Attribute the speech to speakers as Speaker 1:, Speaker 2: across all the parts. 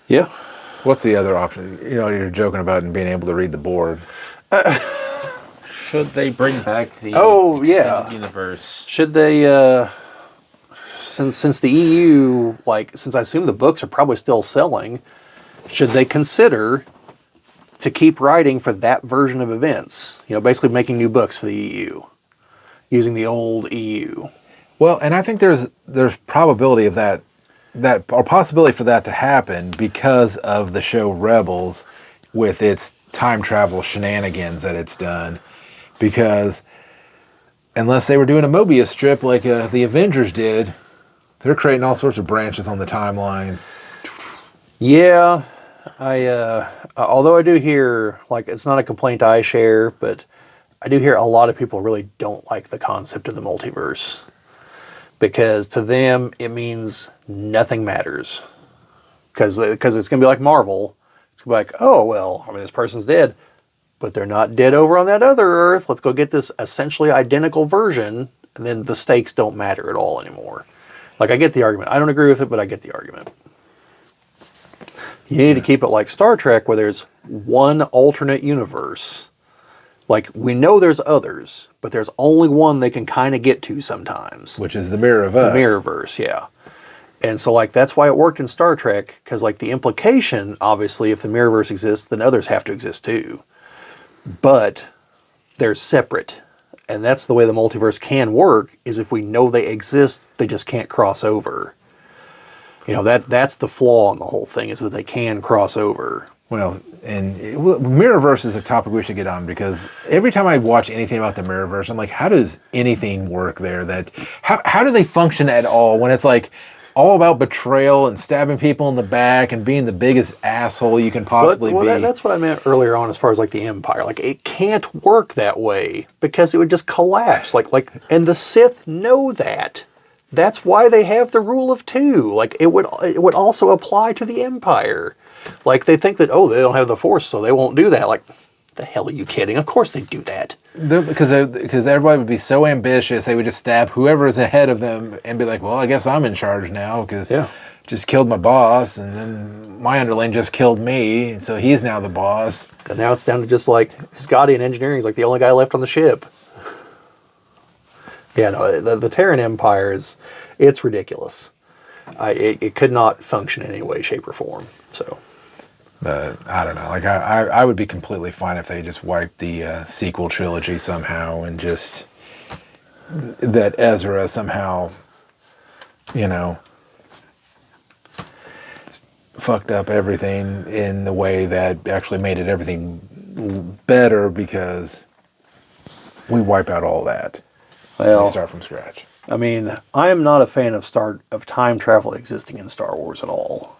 Speaker 1: Yeah.
Speaker 2: What's the other option? You're joking about and being able to read the board.
Speaker 3: Should they bring back the
Speaker 1: Oh,
Speaker 3: extended
Speaker 1: yeah.
Speaker 3: universe?
Speaker 1: Should they, since the EU, since I assume the books are probably still selling, should they consider to keep writing for that version of events? Basically making new books for the EU, using the old EU.
Speaker 2: Well, and I think there's probability of that or possibility for that to happen because of the show Rebels with its time travel shenanigans that it's done. Because unless they were doing a Mobius strip like the Avengers did, they're creating all sorts of branches on the timelines.
Speaker 1: Yeah, although I do hear, it's not a complaint I share, but I do hear a lot of people really don't like the concept of the multiverse. Because to them, it means nothing matters. Because it's going to be like Marvel. It's going to be like, oh, well, this person's dead. But they're not dead over on that other Earth. Let's go get this essentially identical version. And then the stakes don't matter at all anymore. I get the argument. I don't agree with it, but I get the argument. You need to keep it like Star Trek, where there's one alternate universe. We know there's others, but there's only one they can kind of get to sometimes.
Speaker 2: Which is the Mirror of Us.
Speaker 1: The Mirrorverse, yeah. And so, that's why it worked in Star Trek, because, the implication, obviously, if the Mirrorverse exists, then others have to exist too. But they're separate. And that's the way the multiverse can work, is if we know they exist, they just can't cross over. That's the flaw in the whole thing, is that they can cross over.
Speaker 2: Well, and Mirrorverse is a topic we should get on, because every time I watch anything about the Mirrorverse, I'm like, how does anything work there? How do they function at all when it's all about betrayal and stabbing people in the back and being the biggest asshole you can possibly be?
Speaker 1: That's what I meant earlier on as far as the Empire. It can't work that way because it would just collapse. And the Sith know that. That's why they have the rule of two. It would also apply to the Empire. They think that, oh, they don't have the Force, so they won't do that. The hell are you kidding? Of course they do that.
Speaker 2: Because everybody would be so ambitious, they would just stab whoever is ahead of them and be like, well, I guess I'm in charge now, because just killed my boss, and then my underling just killed me, and so he's now the boss.
Speaker 1: And now it's down to just Scotty in engineering is the only guy left on the ship. Yeah, no, the Terran Empire it's ridiculous. It could not function in any way, shape, or form. So,
Speaker 2: but I don't know. I would be completely fine if they just wiped the sequel trilogy somehow, and just that Ezra somehow, fucked up everything in the way that actually made it everything better, because we wipe out all that.
Speaker 1: Well,
Speaker 2: we start from scratch.
Speaker 1: I am not a fan of time travel existing in Star Wars at all.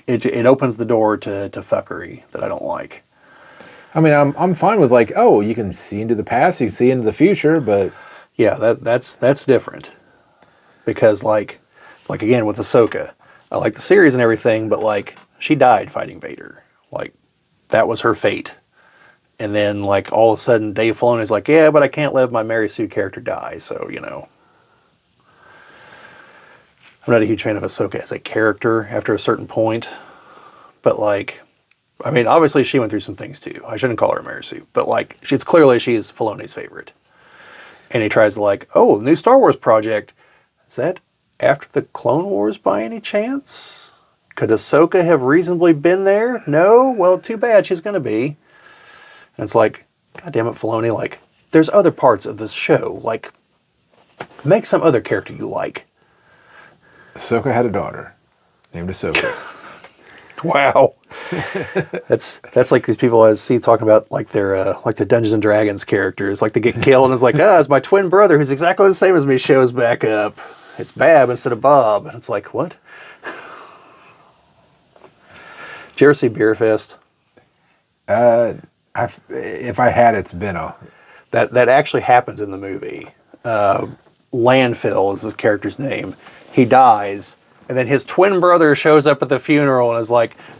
Speaker 1: It opens the door to fuckery that I don't like.
Speaker 2: I'm fine with you can see into the past, you can see into the future, but
Speaker 1: yeah, that's different. Because again with Ahsoka, I like the series and everything, but she died fighting Vader. That was her fate. And then, all of a sudden, Dave Filoni's yeah, but I can't let my Mary Sue character die, so, I'm not a huge fan of Ahsoka as a character after a certain point. But, obviously she went through some things, too. I shouldn't call her Mary Sue. But, it's clearly she's Filoni's favorite. And he tries to, oh, new Star Wars project. Is that after the Clone Wars by any chance? Could Ahsoka have reasonably been there? No? Well, too bad she's going to be. And it's God damn it, Filoni, there's other parts of this show. Make some other character you like.
Speaker 2: Ahsoka had a daughter named Ahsoka.
Speaker 1: Wow. That's like these people I see talking about their the Dungeons and Dragons characters. They get killed and it's my twin brother who's exactly the same as me shows back up. It's Bab instead of Bob. And it's what? Did you ever see Beer Fest?
Speaker 2: If I had, it's been a...
Speaker 1: That actually happens in the movie. Landfill is his character's name. He dies, and then his twin brother shows up at the funeral and is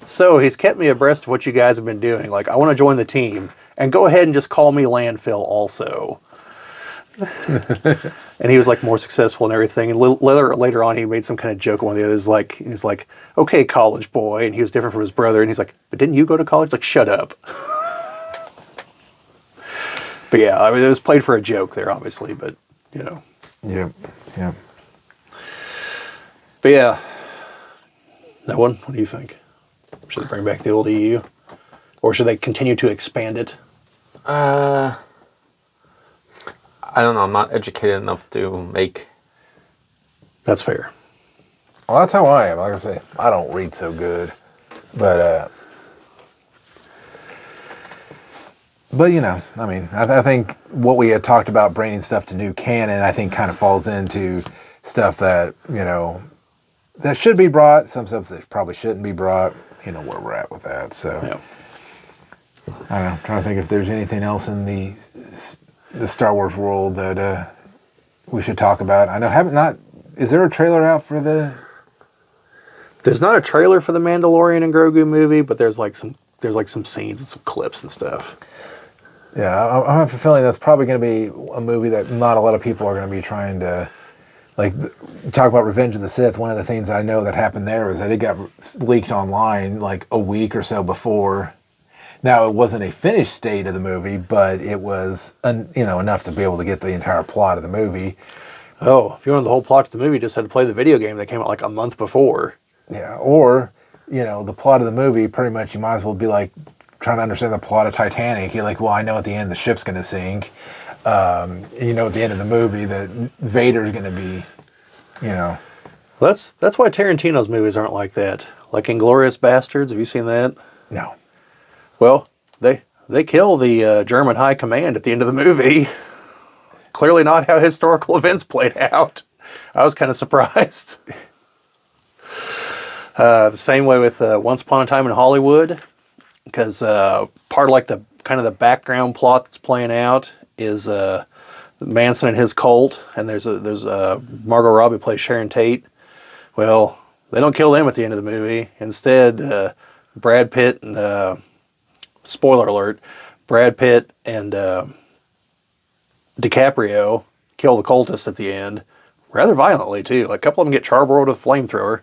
Speaker 1: so he's kept me abreast of what you guys have been doing. I want to join the team. And go ahead and just call me Landfill also. And he was like more successful and everything. And later on, he made some kind of joke on one of the others, like he's like, "Okay, college boy," and he was different from his brother. And he's like, "But didn't you go to college?" Like, shut up. But yeah, I mean, it was played for a joke there, obviously. But you know,
Speaker 2: Yep. Yep.
Speaker 1: but yeah, that one. What do you think? Should they bring back the old EU, or should they continue to expand it?
Speaker 3: I don't know. I'm not educated enough to make.
Speaker 1: That's fair.
Speaker 2: Well, that's how I am. Like I say, I don't read so good, but you know, I mean, I think what we had talked about bringing stuff to new canon, I think, kind of falls into stuff that that should be brought. Some stuff that probably shouldn't be brought. You know where we're at with that. So
Speaker 1: Yeah.
Speaker 2: I don't know. I'm trying to think if there's anything else in the Star Wars world that we should talk about. I know is there a trailer out for the?
Speaker 1: There's not a trailer for the Mandalorian and Grogu movie, but there's some scenes and some clips and stuff.
Speaker 2: Yeah, I have a feeling that's probably going to be a movie that not a lot of people are going to be trying to, like, talk about Revenge of the Sith. One of the things I know that happened there was that it got leaked online like a week or so before. Now, it wasn't a finished state of the movie, but it was enough to be able to get the entire plot of the movie.
Speaker 1: Oh, if you wanted the whole plot of the movie, you just had to play the video game that came out like a month before.
Speaker 2: Yeah, or, the plot of the movie, pretty much you might as well be like trying to understand the plot of Titanic. You're like, well, I know at the end the ship's going to sink. And at the end of the movie that Vader's going to be,
Speaker 1: Well, that's why Tarantino's movies aren't like that. Like Inglourious Bastards, have you seen that?
Speaker 2: No.
Speaker 1: Well, they kill the German high command at the end of the movie. Clearly not how historical events played out. I was kind of surprised. The same way with Once Upon a Time in Hollywood, because part of like the kind of the background plot that's playing out is Manson and his cult, and there's Margot Robbie plays Sharon Tate. Well, they don't kill them at the end of the movie. Instead, Brad Pitt and spoiler alert, Brad Pitt and DiCaprio kill the cultists at the end, rather violently too. Like a couple of them get charbroiled with a flamethrower.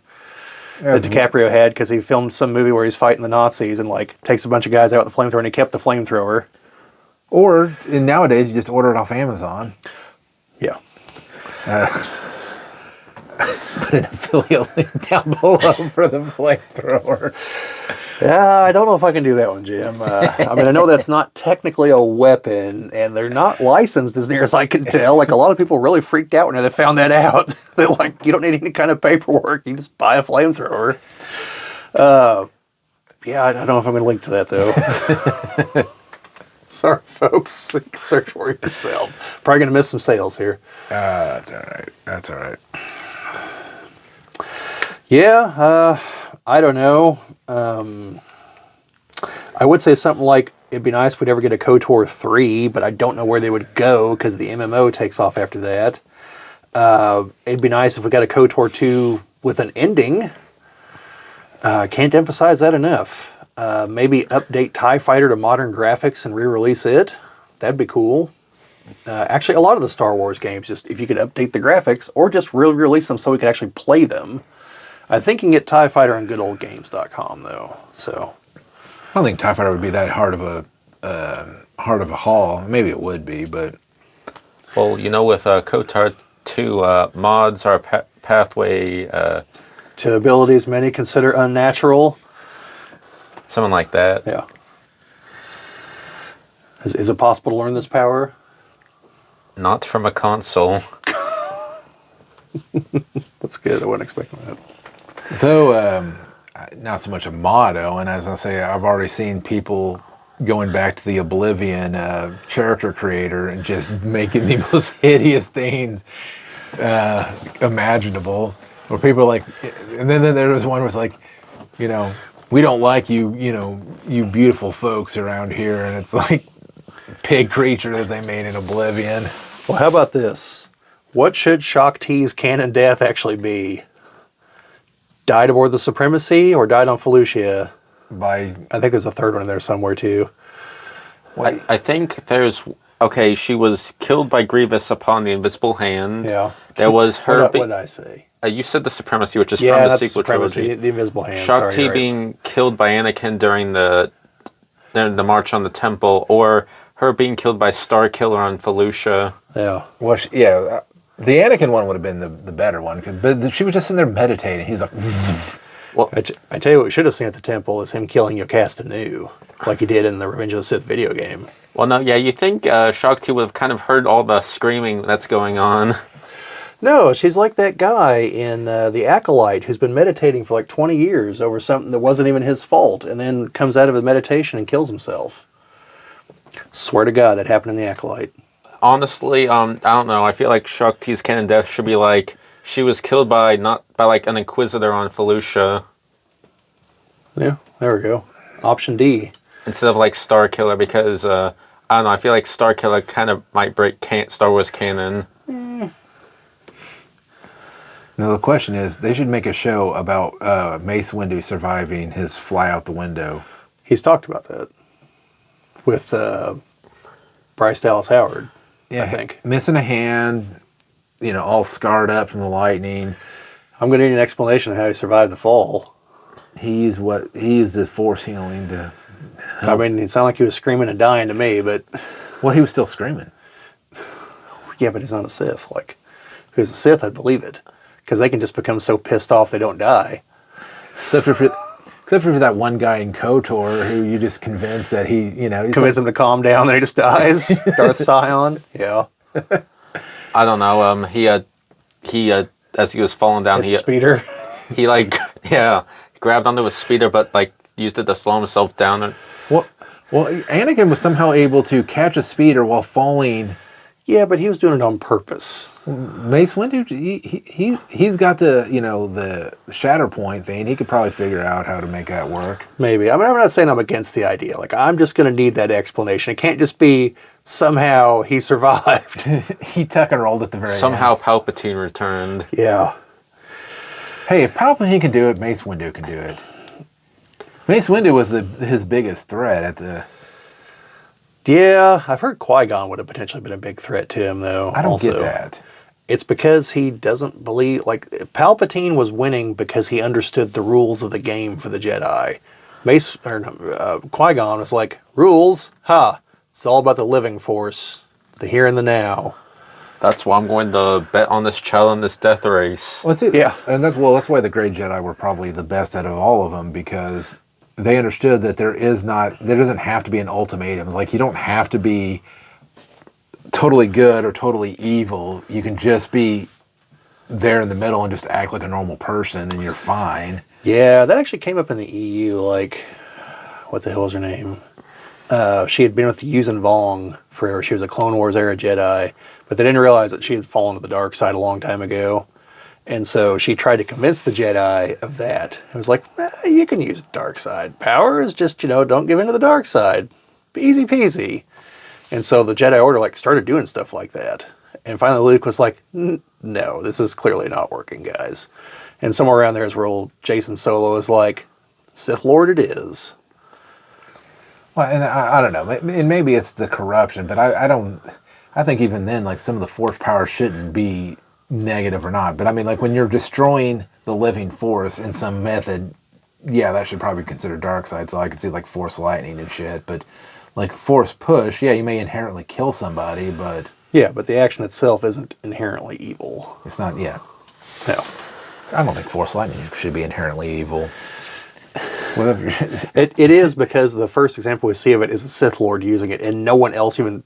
Speaker 1: That DiCaprio had because he filmed some movie where he's fighting the Nazis and like takes a bunch of guys out with the flamethrower, and he kept the flamethrower.
Speaker 2: Or nowadays you just order it off Amazon.
Speaker 1: Yeah.
Speaker 2: Put an affiliate link down below for the flamethrower.
Speaker 1: Yeah, I don't know if I can do that one, Jim. I mean, I know that's not technically a weapon, and they're not licensed as near as I can tell. Like, a lot of people really freaked out when they found that out. That, like, you don't need any kind of paperwork. You just buy a flamethrower. Yeah, I don't know if I'm going to link to that, though. Sorry, folks. You can search for it yourself. Probably going to miss some sales here.
Speaker 2: That's all right. That's all right.
Speaker 1: Yeah, I don't know. I would say something like, it'd be nice if we'd ever get a KOTOR 3, but I don't know where they would go because the MMO takes off after that. It'd be nice if we got a KOTOR 2 with an ending. Can't emphasize that enough. Maybe update TIE Fighter to modern graphics and re-release it. That'd be cool. Actually, a lot of the Star Wars games, just if you could update the graphics or just re-release them so we could actually play them. I think you can get TIE Fighter on goodoldgames.com, though. So
Speaker 2: I don't think TIE Fighter would be that hard of a haul. Maybe it would be, but
Speaker 3: Well, with KOTOR 2, mods are pathway,
Speaker 1: to abilities many consider unnatural.
Speaker 3: something like that.
Speaker 1: Yeah. Is it possible to learn this power?
Speaker 3: Not from a console.
Speaker 1: That's good. I wasn't expecting that.
Speaker 2: though not so much a motto. And as I say, I've already seen people going back to the Oblivion character creator and just making the most hideous things imaginable. Where people are like, and then there was one was like, we don't like you, you beautiful folks around here, and it's like pig creature that they made in Oblivion.
Speaker 1: Well, how about this? What should Shaak Ti's canon death actually be? Died aboard the Supremacy or died on Felucia? I think there's a third one in there somewhere too.
Speaker 3: I think there's okay, she was killed by Grievous upon the invisible hand.
Speaker 1: Yeah.
Speaker 3: There was her.
Speaker 1: What did I say?
Speaker 3: You said the Supremacy, which is
Speaker 1: Yeah,
Speaker 3: from the
Speaker 1: that's
Speaker 3: sequel
Speaker 1: Supremacy,
Speaker 3: trilogy.
Speaker 1: the Invisible Hand.
Speaker 3: Shakti
Speaker 1: Sorry, you're right.
Speaker 3: being killed by Anakin during the March on the Temple, or her being killed by Starkiller on Felucia.
Speaker 1: Yeah.
Speaker 2: Well, the Anakin one would have been the better one, but she was just in there meditating. He's like,
Speaker 3: Well,
Speaker 1: I tell you what we should have seen at the temple is him killing Yocasta Nu, like he did in the Revenge of the Sith video game.
Speaker 3: well, no, yeah, you think Shakti would have kind of heard all the screaming that's going on.
Speaker 1: No, she's like that guy in The Acolyte who's been meditating for like 20 years over something that wasn't even his fault and then comes out of his meditation and kills himself. Swear to God, that happened in The Acolyte.
Speaker 3: Honestly, I don't know. I feel like Shakti's canon death should be like she was killed by like an Inquisitor on Felucia.
Speaker 1: Yeah, there we go. Option D.
Speaker 3: Instead of like Starkiller, because I don't know. I feel like Starkiller kind of might break Star Wars canon.
Speaker 2: Now the question is, they should make a show about Mace Windu surviving his fly out the window.
Speaker 1: He's talked about that with Bryce Dallas Howard, I think.
Speaker 2: Missing a hand, all scarred up from the lightning.
Speaker 1: I'm going to need an explanation of how he survived the fall.
Speaker 2: He used the Force healing to
Speaker 1: I mean, it sounded like he was screaming and dying to me, but...
Speaker 2: Well, he was still screaming.
Speaker 1: Yeah, but he's not a Sith. Like, if he was a Sith, I'd believe it. Because they can just become so pissed off they don't die.
Speaker 2: Except for that one guy in KOTOR who you just convinced that he,
Speaker 1: Convince him to calm down, then he just dies. Darth Sion. Yeah.
Speaker 3: I don't know. He as he was falling down,
Speaker 1: It's a speeder.
Speaker 3: he like grabbed onto his speeder, but like used it to slow himself down. And
Speaker 2: Well, Anakin was somehow able to catch a speeder while falling.
Speaker 1: Yeah, but he was doing it on purpose.
Speaker 2: Mace Windu, he's got the shatter point thing. He could probably figure out how to make that work.
Speaker 1: Maybe. I mean, I'm not saying I'm against the idea. Like, I'm just going to need that explanation. It can't just be somehow he survived.
Speaker 2: He tuck and rolled at the very
Speaker 3: somehow
Speaker 2: end.
Speaker 3: Palpatine returned.
Speaker 1: Yeah.
Speaker 2: Hey, if Palpatine can do it, Mace Windu can do it. Mace Windu was his biggest threat at the...
Speaker 1: Yeah, I've heard Qui-Gon would have potentially been a big threat to him, though.
Speaker 2: I don't get that.
Speaker 1: It's because he doesn't believe... Like, Palpatine was winning because he understood the rules of the game for the Jedi. Qui-Gon was like, rules? Ha! It's all about the living force. The here and the now.
Speaker 3: That's why I'm going to bet on this child in this death race.
Speaker 2: Well, see,
Speaker 1: Yeah.
Speaker 2: And that's why the Grey Jedi were probably the best out of all of them, because they understood that there doesn't have to be an ultimatum. It's like, you don't have to be totally good or totally evil. You can just be there in the middle and just act like a normal person and you're fine.
Speaker 1: Yeah, that actually came up in the EU, like, what the hell was her name? She had been with Yuuzhan Vong forever. She was a Clone Wars era Jedi, but they didn't realize that she had fallen to the dark side a long time ago. And so she tried to convince the Jedi of that. It was like, you can use dark side powers, just, don't give in to the dark side. Easy peasy. And so the Jedi Order, started doing stuff like that. And finally Luke was like, no, this is clearly not working, guys. And somewhere around there is where old Jason Solo is like, Sith Lord it is.
Speaker 2: Well, and I don't know. And maybe it's the corruption, but I think even then, some of the Force powers shouldn't be negative or not. But I mean, when you're destroying the living force in some method, yeah, that should probably be considered dark side. So I could see Force lightning and shit. But Force push, yeah, you may inherently kill somebody, but...
Speaker 1: Yeah, but the action itself isn't inherently evil.
Speaker 2: It's not, yeah.
Speaker 1: No.
Speaker 2: I don't think Force lightning should be inherently evil. Whatever.
Speaker 1: It is, because the first example we see of it is a Sith Lord using it, and no one else even,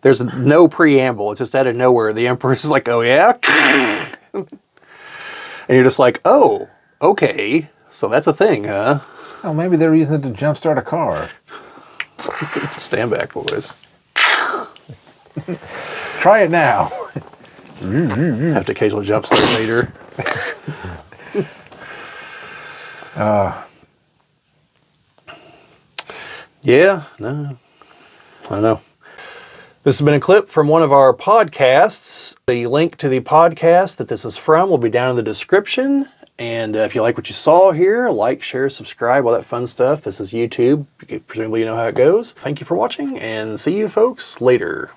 Speaker 1: there's no preamble. It's just out of nowhere. The Emperor is like, oh yeah? And you're just like, oh, okay. So that's a thing, huh?
Speaker 2: Oh, maybe they're using it to jumpstart a car.
Speaker 1: Stand back, boys.
Speaker 2: Try it now.
Speaker 1: Have to occasionally jumpstart later. Yeah, no, I don't know. This has been a clip from one of our podcasts. The link to the podcast that this is from will be down in the description. And if you like what you saw here, like, share, subscribe, all that fun stuff. This is YouTube. Presumably you know how it goes. Thank you for watching, and see you folks later.